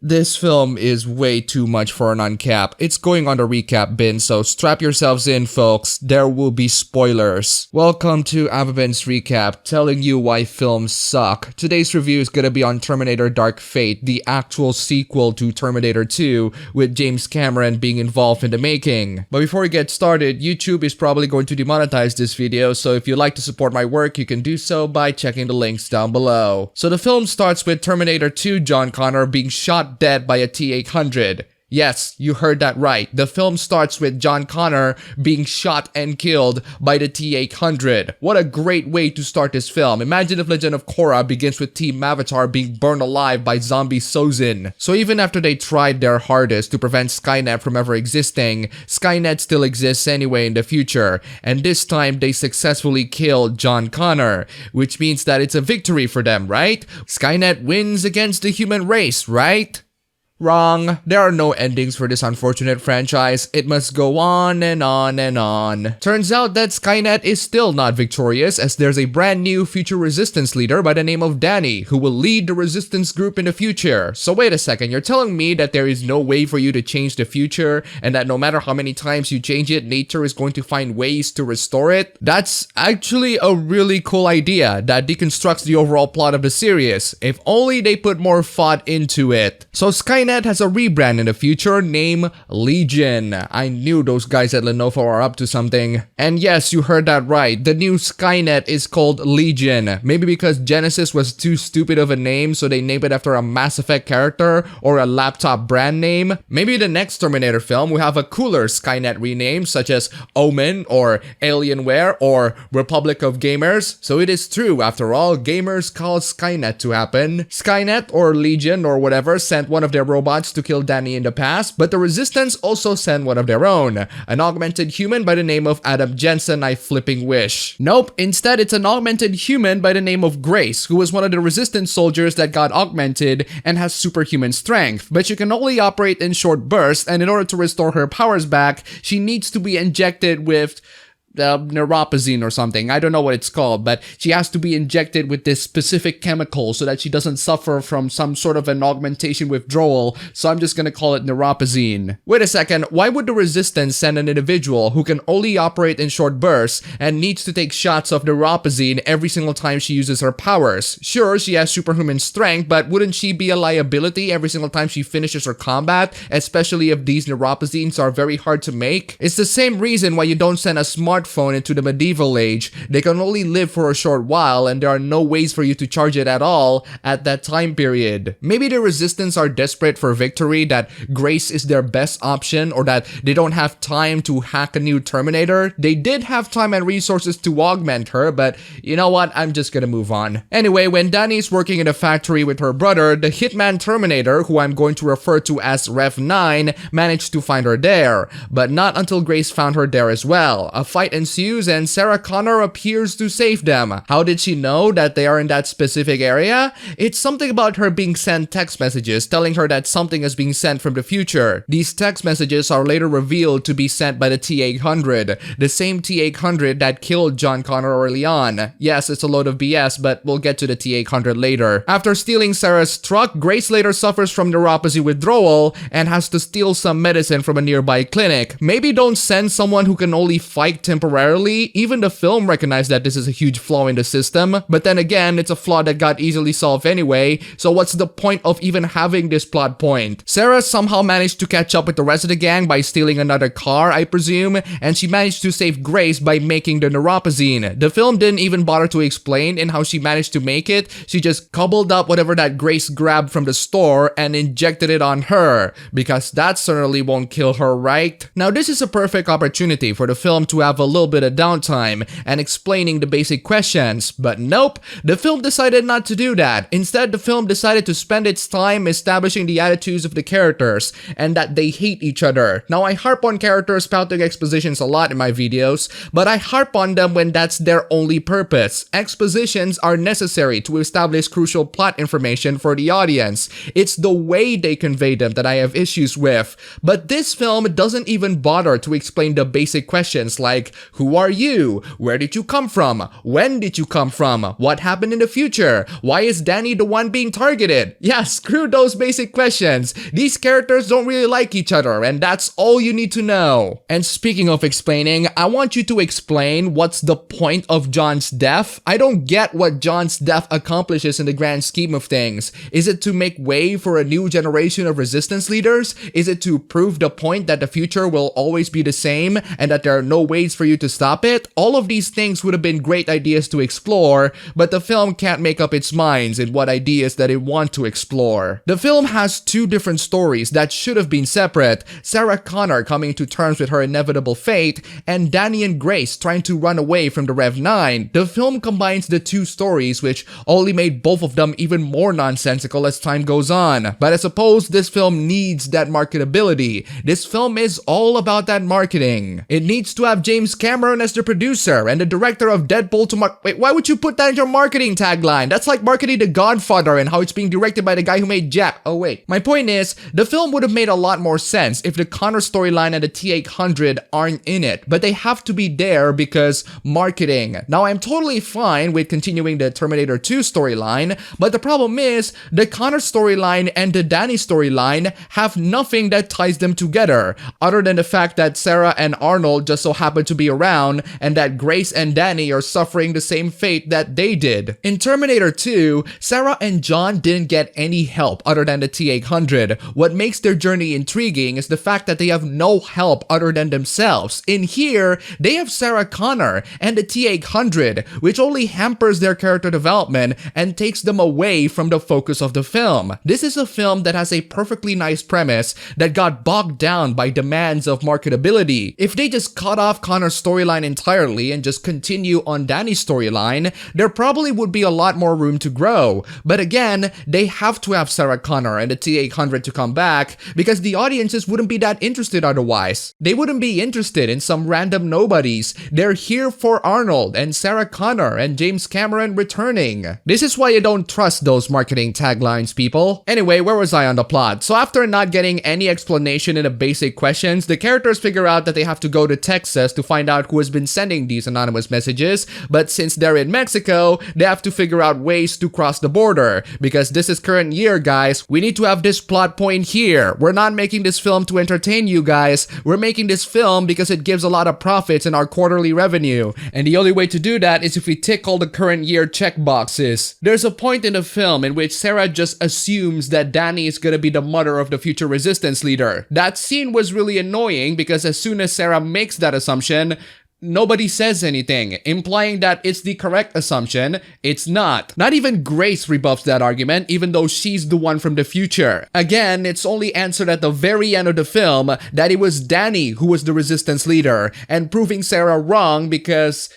This film is way too much for an uncap. It's going on the recap bin, so strap yourselves in, folks. There will be spoilers. Welcome to appabend's recap, telling you why films suck. Today's review is gonna be on Terminator Dark Fate, the actual sequel to Terminator 2, with James Cameron being involved in the making. But before we get started, YouTube is probably going to demonetize this video, so if you'd like to support my work, you can do so by checking the links down below. So the film starts with Terminator 2 John Connor being shot dead by a T-800. Yes, you heard that right. The film starts with John Connor being shot and killed by the T-800. What a great way to start this film. Imagine if Legend of Korra begins with Team Avatar being burned alive by zombie Sozin. So even after they tried their hardest to prevent Skynet from ever existing, Skynet still exists anyway in the future. And this time they successfully killed John Connor, which means that it's a victory for them, right? Skynet wins against the human race, right? Wrong. There are no endings for this unfortunate franchise. It must go on and on and on. Turns out that Skynet is still not victorious, as there's a brand new future resistance leader by the name of Danny, who will lead the resistance group in the future. So wait a second, you're telling me that there is no way for you to change the future, and that no matter how many times you change it, nature is going to find ways to restore it? That's actually a really cool idea that deconstructs the overall plot of the series. If only they put more thought into it. So Skynet has a rebrand in the future named Legion. I knew those guys at Lenovo are up to something. And yes, you heard that right. The new Skynet is called Legion. Maybe because Genesis was too stupid of a name, so they named it after a Mass Effect character or a laptop brand name. Maybe the next Terminator film will have a cooler Skynet rename, such as Omen or Alienware or Republic of Gamers. So it is true, after all, gamers called Skynet to happen. Skynet or Legion or whatever sent one of their robots to kill Danny in the past, but the Resistance also sent one of their own, an augmented human by the name of Adam Jensen, I flipping wish. Nope, instead it's an augmented human by the name of Grace, who was one of the Resistance soldiers that got augmented and has superhuman strength, but she can only operate in short bursts, and in order to restore her powers back, she needs to be injected with neuropazine or something. I don't know what it's called, but she has to be injected with this specific chemical so that she doesn't suffer from some sort of an augmentation withdrawal, so I'm just gonna call it neuropazine. Wait a second, why would the Resistance send an individual who can only operate in short bursts and needs to take shots of neuropazine every single time she uses her powers? Sure, she has superhuman strength, but wouldn't she be a liability every single time she finishes her combat, especially if these neuropazines are very hard to make? It's the same reason why you don't send a smartphone into the medieval age. They can only live for a short while, and there are no ways for you to charge it at all at that time period. Maybe the Resistance are desperate for victory, that Grace is their best option, or that they don't have time to hack a new Terminator. They did have time and resources to augment her, but you know what, I'm just gonna move on. Anyway, when Danny's working in a factory with her brother, the hitman Terminator, who I'm going to refer to as Rev 9, managed to find her there, but not until Grace found her there as well. A fight ensues and Sarah Connor appears to save them. How did she know that they are in that specific area? It's something about her being sent text messages telling her that something is being sent from the future. These text messages are later revealed to be sent by the T-800, the same T-800 that killed John Connor early on. Yes, it's a load of BS, but we'll get to the T-800 later. After stealing Sarah's truck, Grace later suffers from neuropathy withdrawal and has to steal some medicine from a nearby clinic. Maybe don't send someone who can only fight temporarily. Even the film recognized that this is a huge flaw in the system, but then again, it's a flaw that got easily solved anyway, so what's the point of even having this plot point? Sarah somehow managed to catch up with the rest of the gang by stealing another car, I presume, and she managed to save Grace by making the neuropazine. The film didn't even bother to explain in how she managed to make it. She just cobbled up whatever that Grace grabbed from the store and injected it on her, because that certainly won't kill her, right? Now this is a perfect opportunity for the film to have a little bit of downtime and explaining the basic questions, but nope, the film decided not to do that. Instead, the film decided to spend its time establishing the attitudes of the characters and that they hate each other. Now, I harp on characters spouting expositions a lot in my videos, but I harp on them when that's their only purpose. Expositions are necessary to establish crucial plot information for the audience. It's the way they convey them that I have issues with. But this film doesn't even bother to explain the basic questions like, Who are you? Where did you come from? When did you come from? What happened in the future? Why is Danny the one being targeted? Yeah, screw those basic questions. These characters don't really like each other, and that's all you need to know. And speaking of explaining, I want you to explain what's the point of John's death. I don't get what John's death accomplishes in the grand scheme of things. Is it to make way for a new generation of resistance leaders? Is it to prove the point that the future will always be the same and that there are no ways for you to stop it? All of these things would have been great ideas to explore, but the film can't make up its minds in what ideas that it wants to explore. The film has two different stories that should have been separate: Sarah Connor coming to terms with her inevitable fate, and Danny and Grace trying to run away from the Rev 9. The film combines the two stories, which only made both of them even more nonsensical as time goes on. But I suppose this film needs that marketability. This film is all about that marketing. It needs to have James Cameron as the producer and the director of Deadpool to Wait, why would you put that in your marketing tagline? That's like marketing The Godfather and how it's being directed by the guy who made Jack. Oh wait. My point is, the film would have made a lot more sense if the Connor storyline and the T-800 aren't in it, but they have to be there because marketing. Now I'm totally fine with continuing the Terminator 2 storyline, but the problem is, the Connor storyline and the Danny storyline have nothing that ties them together, other than the fact that Sarah and Arnold just so happen to be around, and that Grace and Danny are suffering the same fate that they did. In Terminator 2, Sarah and John didn't get any help other than the T-800. What makes their journey intriguing is the fact that they have no help other than themselves. In here, they have Sarah Connor and the T-800, which only hampers their character development and takes them away from the focus of the film. This is a film that has a perfectly nice premise that got bogged down by demands of marketability. If they just cut off Connor's storyline entirely and just continue on Danny's storyline, there probably would be a lot more room to grow. But again, they have to have Sarah Connor and the T-800 to come back because the audiences wouldn't be that interested otherwise. They wouldn't be interested in some random nobodies. They're here for Arnold and Sarah Connor and James Cameron returning. This is why you don't trust those marketing taglines, people. Anyway, where was I on the plot? So after not getting any explanation in the basic questions, the characters figure out that they have to go to Texas to find out who has been sending these anonymous messages, but since they're in Mexico, they have to figure out ways to cross the border. Because this is current year, guys, we need to have this plot point here. We're not making this film to entertain you guys. We're making this film because it gives a lot of profits in our quarterly revenue. And the only way to do that is if we tick all the current year check boxes. There's a point in the film in which Sarah just assumes that Danny is gonna be the mother of the future resistance leader. That scene was really annoying because as soon as Sarah makes that assumption, nobody says anything, implying that it's the correct assumption. It's not. Not even Grace rebuffs that argument, even though she's the one from the future. Again, it's only answered at the very end of the film that it was Danny who was the resistance leader, and proving Sarah wrong because,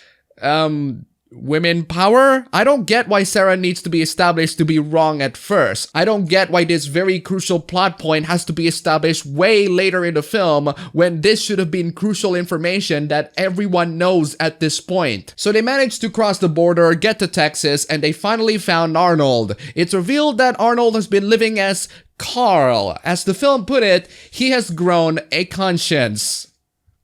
women power? I don't get why Sarah needs to be established to be wrong at first. I don't get why this very crucial plot point has to be established way later in the film when this should have been crucial information that everyone knows at this point. So they managed to cross the border, get to Texas, and they finally found Arnold. It's revealed that Arnold has been living as Carl. As the film put it, he has grown a conscience.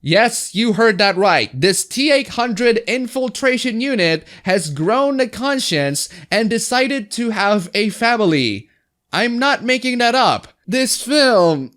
Yes, you heard that right. This T-800 infiltration unit has grown a conscience and decided to have a family. I'm not making that up. This film...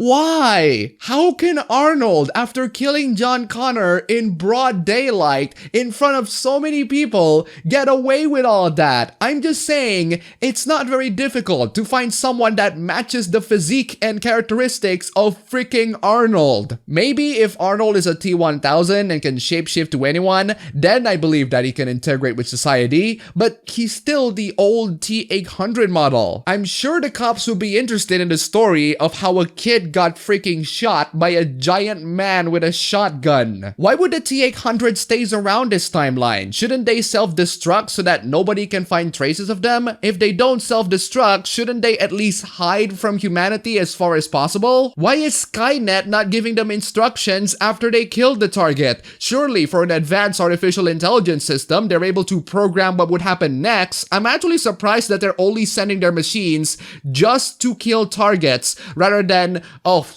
Why? How can Arnold, after killing John Connor in broad daylight in front of so many people, get away with all of that? I'm just saying, it's not very difficult to find someone that matches the physique and characteristics of freaking Arnold. Maybe if Arnold is a T-1000 and can shapeshift to anyone, then I believe that he can integrate with society, but he's still the old T-800 model. I'm sure the cops will be interested in the story of how a kid got freaking shot by a giant man with a shotgun. Why would the T-800 stays around this timeline? Shouldn't they self-destruct so that nobody can find traces of them? If they don't self-destruct, shouldn't they at least hide from humanity as far as possible? Why is Skynet not giving them instructions after they killed the target? Surely for an advanced artificial intelligence system, they're able to program what would happen next. I'm actually surprised that they're only sending their machines just to kill targets rather than oh,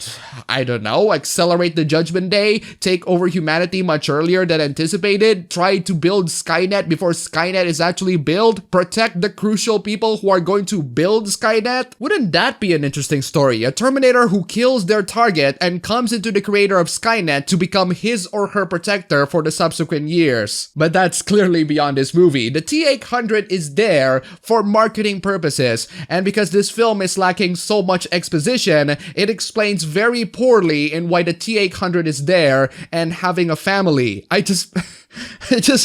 I don't know, accelerate the Judgment Day, take over humanity much earlier than anticipated, try to build Skynet before Skynet is actually built, protect the crucial people who are going to build Skynet? Wouldn't that be an interesting story? A Terminator who kills their target and comes into the creator of Skynet to become his or her protector for the subsequent years. But that's clearly beyond this movie. The T-800 is there for marketing purposes, and because this film is lacking so much exposition, it explains very poorly in why the T-800 is there and having a family. I just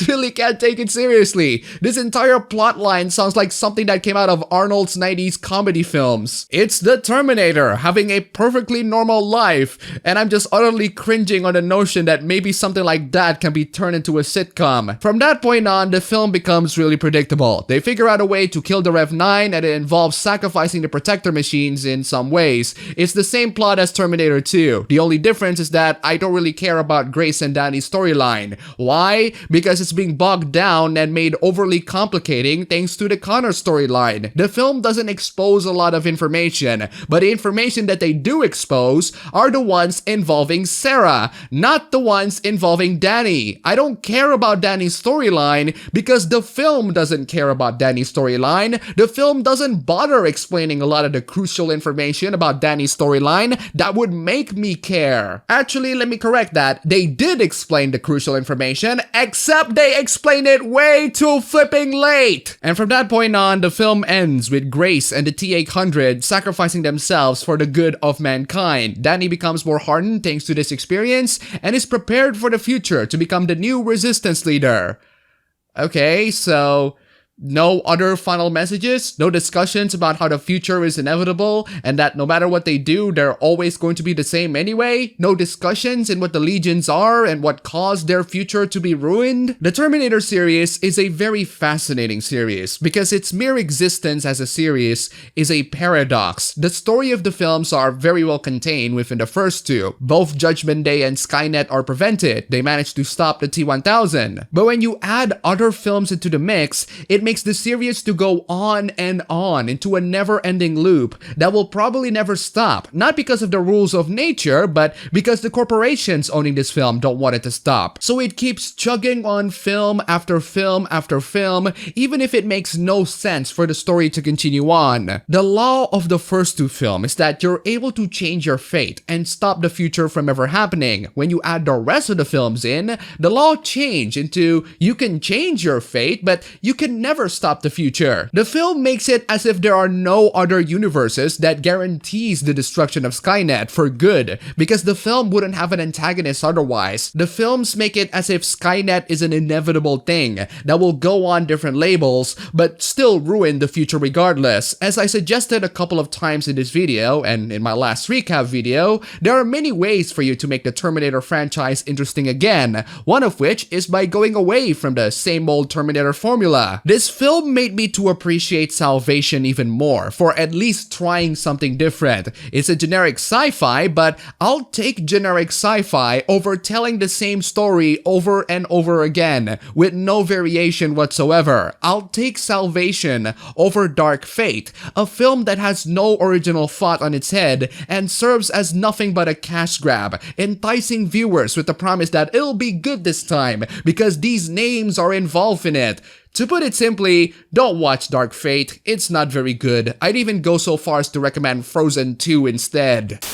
really can't take it seriously. This entire plot line sounds like something that came out of Arnold's 90s comedy films. It's the Terminator having a perfectly normal life, and I'm just utterly cringing on the notion that maybe something like that can be turned into a sitcom. From that point on, the film becomes really predictable. They figure out a way to kill the Rev-9, and it involves sacrificing the protector machines in some ways. It's the same plot as Terminator 2. The only difference is that I don't really care about Grace and Danny's storyline. Why? Because it's being bogged down and made overly complicating thanks to the Connor storyline. The film doesn't expose a lot of information, but the information that they do expose are the ones involving Sarah, not the ones involving Danny. I don't care about Danny's storyline because the film doesn't care about Danny's storyline. The film doesn't bother explaining a lot of the crucial information about Danny's storyline that would make me care. Actually, let me correct that. They did explain the crucial information, except they explained it way too flipping late. And from that point on, the film ends with Grace and the T-800 sacrificing themselves for the good of mankind. Danny becomes more hardened thanks to this experience and is prepared for the future to become the new resistance leader. Okay, so no other final messages, no discussions about how the future is inevitable and that no matter what they do, they're always going to be the same anyway. No discussions in what the legions are and what caused their future to be ruined. The Terminator series is a very fascinating series because its mere existence as a series is a paradox. The story of the films are very well contained within the first two. Both Judgment Day and Skynet are prevented. They managed to stop the T-1000. But when you add other films into the mix, it makes the series to go on and on into a never-ending loop that will probably never stop. Not because of the rules of nature, but because the corporations owning this film don't want it to stop. So it keeps chugging on film after film after film, even if it makes no sense for the story to continue on. The law of the first two films is that you're able to change your fate and stop the future from ever happening. When you add the rest of the films in, the law changed into you can change your fate, but you can never stop the future. The film makes it as if there are no other universes that guarantees the destruction of Skynet for good, because the film wouldn't have an antagonist otherwise. The films make it as if Skynet is an inevitable thing that will go on different labels, but still ruin the future regardless. As I suggested a couple of times in this video, and in my last recap video, there are many ways for you to make the Terminator franchise interesting again, one of which is by going away from the same old Terminator formula. This film made me to appreciate Salvation even more, for at least trying something different. It's a generic sci-fi, but I'll take generic sci-fi over telling the same story over and over again, with no variation whatsoever. I'll take Salvation over Dark Fate, a film that has no original thought on its head and serves as nothing but a cash grab, enticing viewers with the promise that it'll be good this time because these names are involved in it. To put it simply, don't watch Dark Fate, it's not very good. I'd even go so far as to recommend Frozen 2 instead.